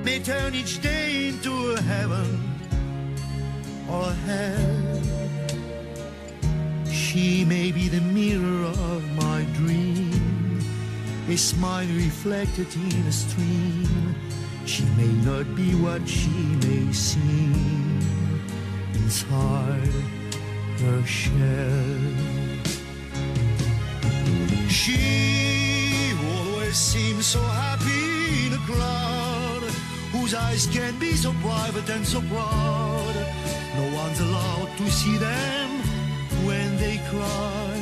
may turn each day into a heaven or a hell. She may be the mirror of my dream, a smile reflected in a stream. She may not be what she may seem inside her shell. She always seems so happy in a crowd, whose eyes can be so private and so proud. No one's allowed to see them when they cry.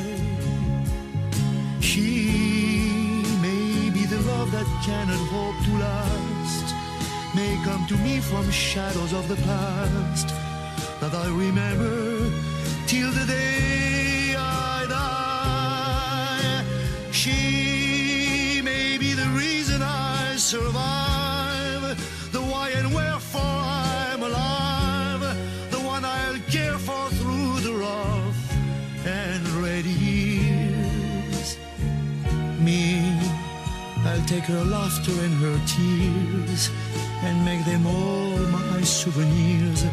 She may be the love that cannot hope to last, may come to me from shadows of the past that I remember till the day I die. She may be the reason I survive, the why and wherefore I'm alive, the one I'll care for through the rough and ready years. Me, I'll take her laughter and her tears and make them all my souvenirs.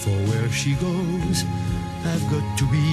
For where she goes, I've got to be